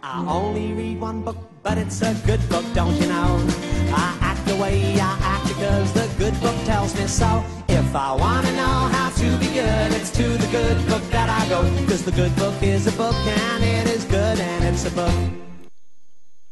I only read one book, but it's a good book, don't you know? I act the way I act because the good book tells me so. If I want to know how to be good, it's to the good book that I go. Because the good book is a book, and it is good, and it's a book.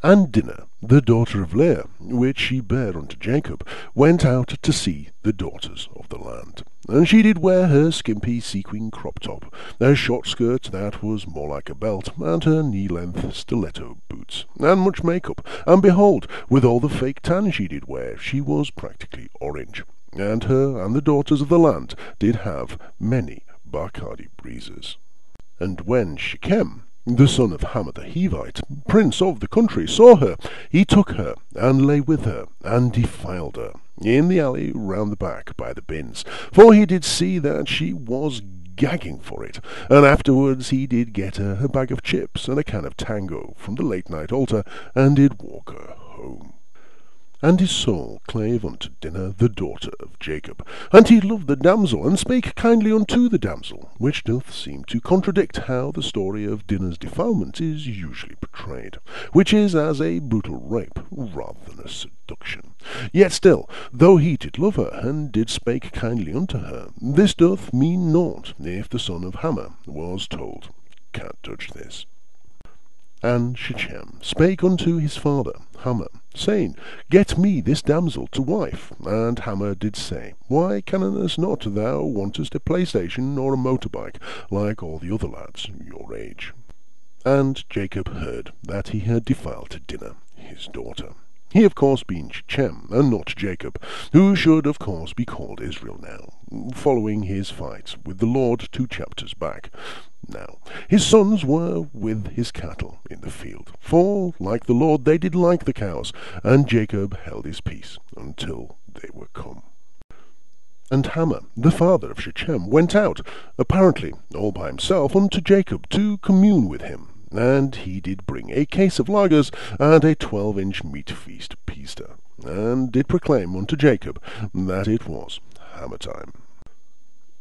And Dinah, the daughter of Leah, which she bare unto Jacob, went out to see the daughters of the land. And she did wear her skimpy sequin crop top, a short skirt that was more like a belt, and her knee-length stiletto boots, and much make-up. And behold, with all the fake tan she did wear, she was practically orange. And her and the daughters of the land did have many Bacardi breezes. And when Shechem, the son of Hamor the Hivite, prince of the country, saw her, he took her, and lay with her, and defiled her, in the alley round the back by the bins, for he did see that she was gagging for it, and afterwards he did get her a bag of chips and a can of tango from the late-night altar, and did walk her home. And his soul clave unto Dinah the daughter of Jacob, and he loved the damsel, and spake kindly unto the damsel, which doth seem to contradict how the story of Dinah's defilement is usually portrayed, which is as a brutal rape rather than a seduction. Yet still, though he did love her, and did spake kindly unto her, this doth mean naught if the son of Hamor was told, Can't touch this. And Shechem spake unto his father Hamor, saying, Get me this damsel to wife. And Hamor did say, Why canst not thou wantest a PlayStation or a motorbike, like all the other lads your age? And Jacob heard that he had defiled Dinah, his daughter. He, of course, being Shechem, and not Jacob, who should, of course, be called Israel now, following his fight with the Lord 2 chapters back. Now, his sons were with his cattle in the field, for, like the Lord, they did like the cows, and Jacob held his peace until they were come. And Hamor, the father of Shechem, went out, apparently all by himself, unto Jacob to commune with him. And he did bring a case of lagers, and a 12-inch meat feast pieced, and did proclaim unto Jacob that it was hammer time.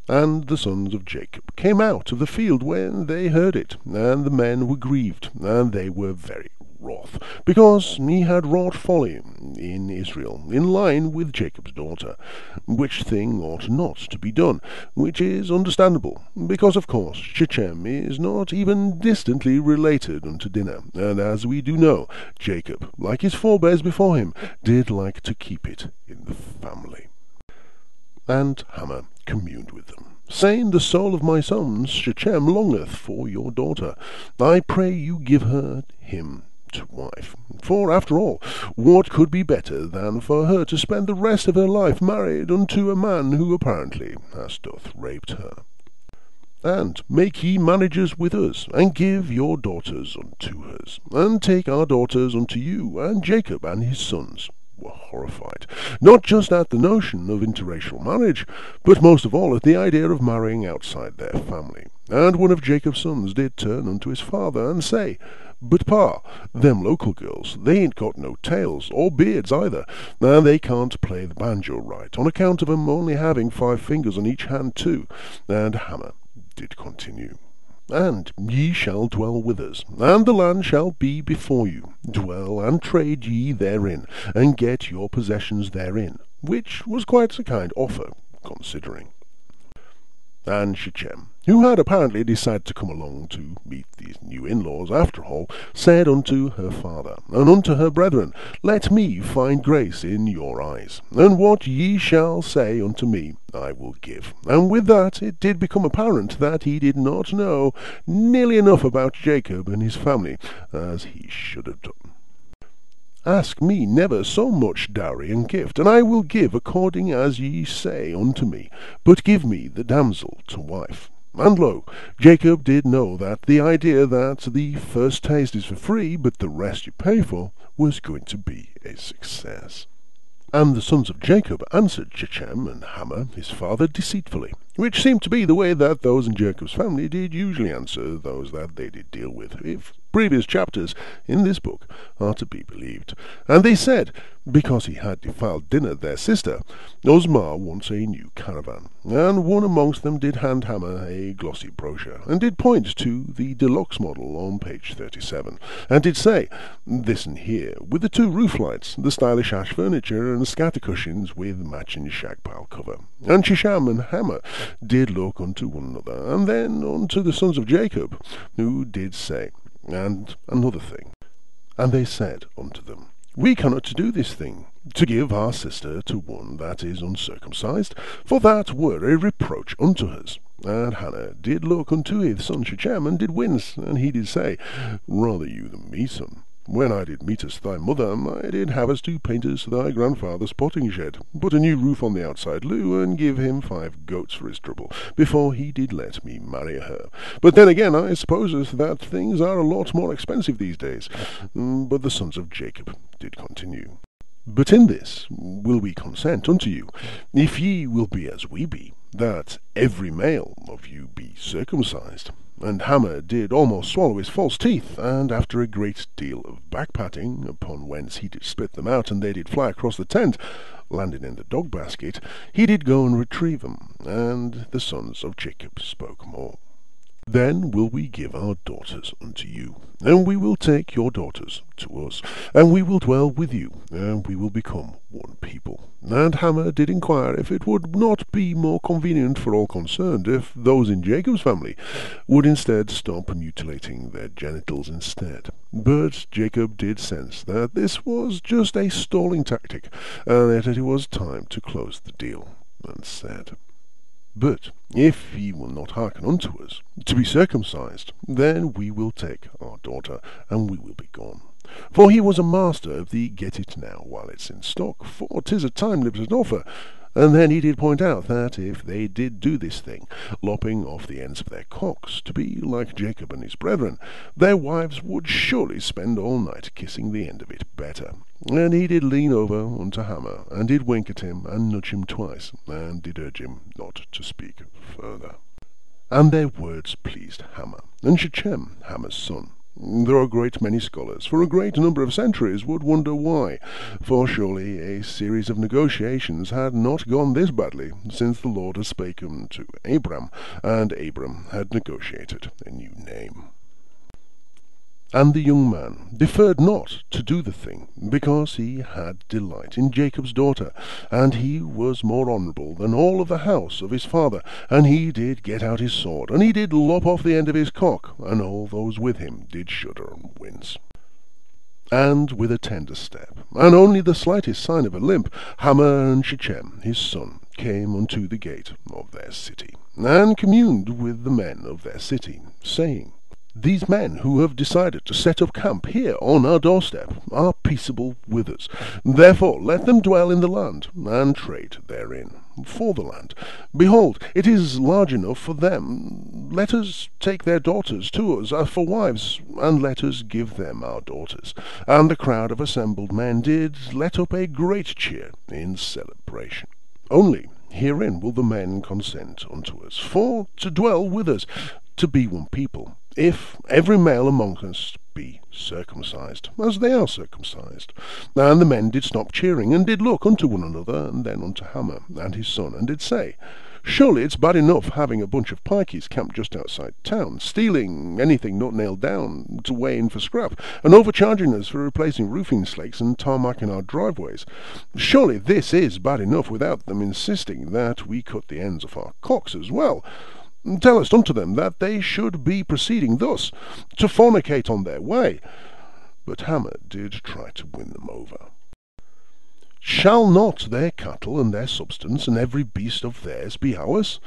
And the sons of Jacob came out of the field when they heard it, and the men were grieved, and they were very wroth, because he had wrought folly in Israel, in line with Jacob's daughter, which thing ought not to be done, which is understandable, because of course Shechem is not even distantly related unto Dinah, and as we do know, Jacob, like his forebears before him, did like to keep it in the family. And Hamor communed with them, saying, The soul of my sons Shechem longeth for your daughter. I pray you give her him to wife. For, after all, what could be better than for her to spend the rest of her life married unto a man who apparently has doth raped her? And make ye marriages with us, and give your daughters unto us, and take our daughters unto you. And Jacob and his sons were horrified, not just at the notion of interracial marriage, but most of all at the idea of marrying outside their family. And one of Jacob's sons did turn unto his father, and say, But pa, them local girls, they ain't got no tails, or beards either, and they can't play the banjo right, on account of 'em only having 5 fingers on each hand too. And Hamor did continue, And ye shall dwell with us, and the land shall be before you. Dwell and trade ye therein, and get your possessions therein, which was quite a kind offer, considering. And Shechem, who had apparently decided to come along to meet these new in-laws after all, said unto her father, and unto her brethren, Let me find grace in your eyes, and what ye shall say unto me I will give. And with that it did become apparent that he did not know nearly enough about Jacob and his family as he should have done. Ask me never so much dowry and gift, and I will give according as ye say unto me, but give me the damsel to wife. And lo, Jacob did know that the idea that the first taste is for free, but the rest you pay for, was going to be a success. And the sons of Jacob answered Shechem and Hamor his father deceitfully, which seemed to be the way that those in Jacob's family did usually answer those that they did deal with, if previous chapters in this book are to be believed. And they said, because he had defiled Dinah their sister, Osmar wants a new caravan. And one amongst them did hand Hamor a glossy brochure, and did point to the deluxe model on page 37, and did say, this and here, with the 2 roof lights, the stylish ash furniture, and scatter cushions with matching shag pile cover. And Shechem and Hamor did look unto one another, and then unto the sons of Jacob, who did say, and another thing. And they said unto them, we cannot do this thing, to give our sister to one that is uncircumcised, for that were a reproach unto us. And Hannah did look unto his son Shechem, and did wince, and he did say, rather you than me, son. When I did meet us thy mother, I did have us to paint us thy grandfather's potting shed, put a new roof on the outside loo, and give him 5 goats for his trouble, before he did let me marry her. But then again, I suppose that things are a lot more expensive these days. But the sons of Jacob did continue. But in this will we consent unto you, if ye will be as we be, that every male of you be circumcised. And Hamor did almost swallow his false teeth, and after a great deal of back-patting, upon whence he did split them out, and they did fly across the tent, landing in the dog-basket, he did go and retrieve them, and the sons of Jacob spoke more. Then will we give our daughters unto you, and we will take your daughters to us, and we will dwell with you, and we will become one people. And Hamor did inquire if it would not be more convenient for all concerned if those in Jacob's family would instead stop mutilating their genitals instead. But Jacob did sense that this was just a stalling tactic, and that it was time to close the deal, and said, but if ye will not hearken unto us, to be circumcised, then we will take our daughter, and we will be gone. For he was a master of the get it now while it's in stock, for 'tis a time-limited offer. And then he did point out that if they did do this thing, lopping off the ends of their cocks, to be like Jacob and his brethren, their wives would surely spend all night kissing the end of it better. And he did lean over unto Hamor, and did wink at him, and nudge him twice, and did urge him not to speak further. And their words pleased Hamor, and Shechem, Hamor's son. There are a great many scholars, for a great number of centuries, would wonder why, for surely a series of negotiations had not gone this badly, since the Lord had spoken to Abram, and Abram had negotiated a new name. And the young man deferred not to do the thing, because he had delight in Jacob's daughter, and he was more honourable than all of the house of his father, and he did get out his sword, and he did lop off the end of his cock, and all those with him did shudder and wince. And with a tender step, and only the slightest sign of a limp, Hamor and Shechem his son came unto the gate of their city, and communed with the men of their city, saying, these men who have decided to set up camp here on our doorstep are peaceable with us. Therefore let them dwell in the land, and trade therein for the land. Behold, it is large enough for them. Let us take their daughters to us for wives, and let us give them our daughters. And the crowd of assembled men did let up a great cheer in celebration. Only herein will the men consent unto us, for to dwell with us, to be one people, if every male among us be circumcised, as they are circumcised. And the men did stop cheering, and did look unto one another, and then unto Hamor and his son, and did say, surely it's bad enough having a bunch of pikeys camped just outside town, stealing anything not nailed down to weigh in for scrap, and overcharging us for replacing roofing slakes and tarmacking our driveways. Surely this is bad enough without them insisting that we cut the ends of our cocks as well. Tellest unto them that they should be proceeding thus, to fornicate on their way. But Hamor did try to win them over. Shall not their cattle and their substance and every beast of theirs be ours?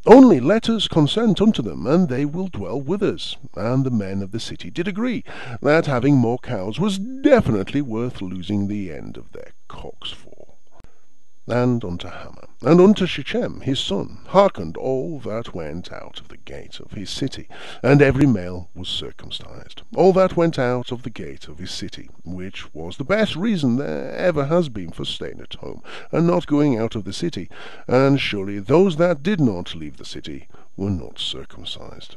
Only let us consent unto them, and they will dwell with us. And the men of the city did agree that having more cows was definitely worth losing the end of their cocks for. and unto Hamor, and unto Shechem his son, hearkened all that went out of the gate of his city, and every male was circumcised, all that went out of the gate of his city, which was the best reason there ever has been for staying at home, and not going out of the city, and surely those that did not leave the city were not circumcised.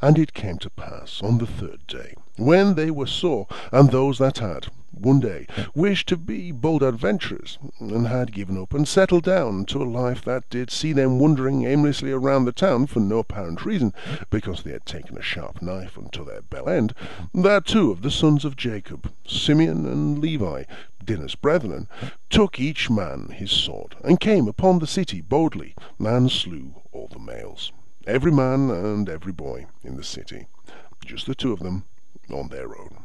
And it came to pass on the third day, when they were sore, and those that had one day wished to be bold adventurers, and had given up and settled down to a life that did see them wandering aimlessly around the town for no apparent reason, because they had taken a sharp knife unto their bell end, that two of the sons of Jacob, Simeon and Levi, Dinah's brethren, took each man his sword, and came upon the city boldly, and slew all the males, every man and every boy in the city, just the two of them on their own.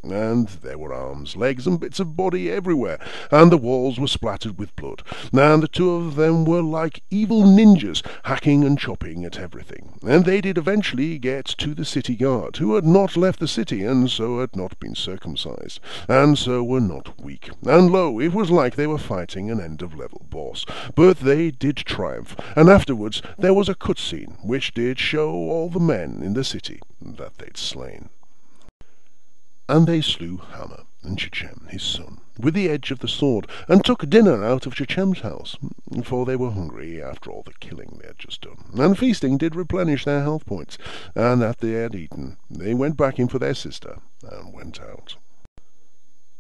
And there were arms, legs, and bits of body everywhere, and the walls were splattered with blood, and the two of them were like evil ninjas, hacking and chopping at everything. And they did eventually get to the city guard, who had not left the city, and so had not been circumcised, and so were not weak. And lo, it was like they were fighting an end-of-level boss, but they did triumph, and afterwards there was a cut scene, which did show all the men in the city that they'd slain. And they slew Hamor and Shechem his son with the edge of the sword, and took dinner out of Shechem's house, for they were hungry after all the killing they had just done. And feasting did replenish their health points, and that they had eaten, they went back in for their sister, and went out.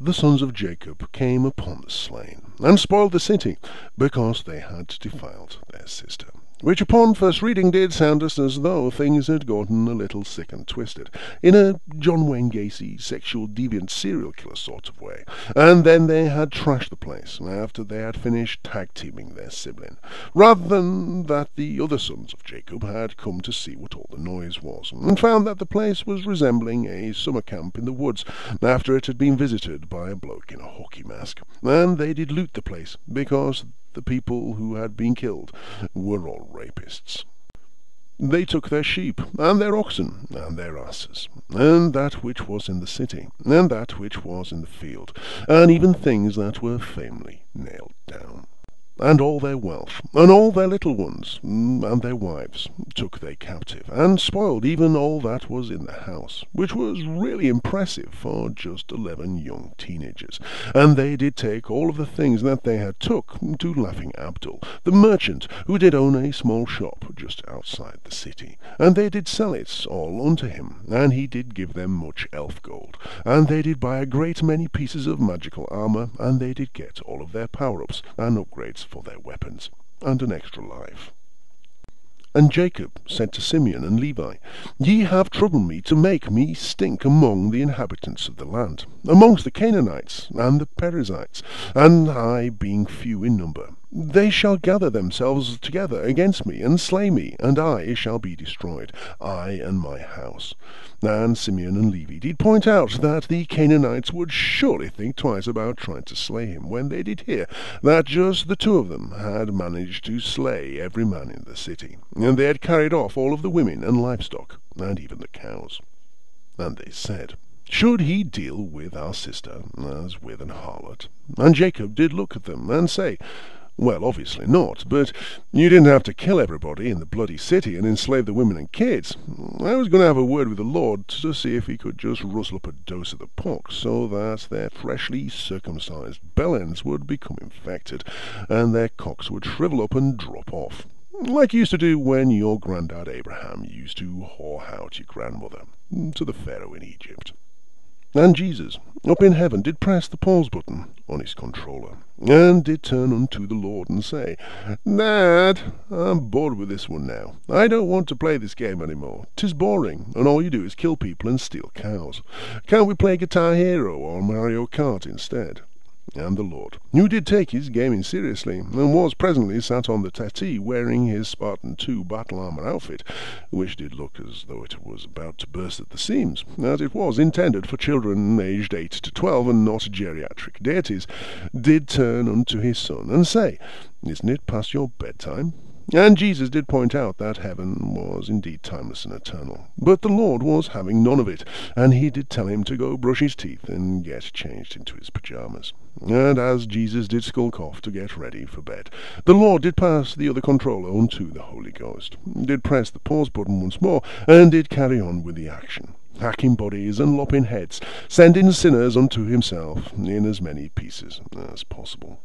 The sons of Jacob came upon the slain, and spoiled the city, because they had defiled their sister. Which upon first reading did sound us as though things had gotten a little sick and twisted, in a John Wayne Gacy sexual deviant serial killer sort of way, and then they had trashed the place after they had finished tag-teaming their sibling, rather than that the other sons of Jacob had come to see what all the noise was, and found that the place was resembling a summer camp in the woods after it had been visited by a bloke in a hockey mask, and they did loot the place, because the people who had been killed were all rapists. They took their sheep, and their oxen, and their asses, and that which was in the city, and that which was in the field, and even things that were firmly nailed down. And all their wealth, and all their little ones, and their wives, took they captive, and spoiled even all that was in the house, which was really impressive for just 11 young teenagers. And they did take all of the things that they had took to Laughing Abdul, the merchant, who did own a small shop just outside the city, and they did sell it all unto him, and he did give them much elf gold, and they did buy a great many pieces of magical armour, and they did get all of their power-ups and upgrades for their weapons, and an extra life. And Jacob said to Simeon and Levi, Ye have troubled me to make me stink among the inhabitants of the land, amongst the Canaanites and the Perizzites, and I being few in number. They shall gather themselves together against me, and slay me, and I shall be destroyed, I and my house. And Simeon and Levi did point out that the Canaanites would surely think twice about trying to slay him, when they did hear that just the two of them had managed to slay every man in the city, and they had carried off all of the women and livestock, and even the cows. And they said, Should he deal with our sister as with an harlot? And Jacob did look at them, and say, Well, obviously not, but you didn't have to kill everybody in the bloody city and enslave the women and kids. I was going to have a word with the Lord to see if he could just rustle up a dose of the pox, so that their freshly circumcised bellends would become infected, and their cocks would shrivel up and drop off, like you used to do when your granddad Abraham used to whore out your grandmother to the Pharaoh in Egypt. And Jesus, up in heaven, did press the pause button on his controller, and did turn unto the Lord and say, Dad, I'm bored with this one now. I don't want to play this game any more. 'Tis boring, and all you do is kill people and steal cows. Can't we play Guitar Hero or Mario Kart instead? And the Lord, who did take his gaming seriously, and was presently sat on the settee wearing his Spartan II battle armour outfit, which did look as though it was about to burst at the seams, as it was intended for children aged 8 to 12 and not geriatric deities, did turn unto his son and say, Isn't it past your bedtime? And Jesus did point out that heaven was indeed timeless and eternal. But the Lord was having none of it, and he did tell him to go brush his teeth and get changed into his pyjamas. And as Jesus did skulk off to get ready for bed, the Lord did pass the other controller unto the Holy Ghost, did press the pause button once more, and did carry on with the action, hacking bodies and lopping heads, sending sinners unto himself in as many pieces as possible.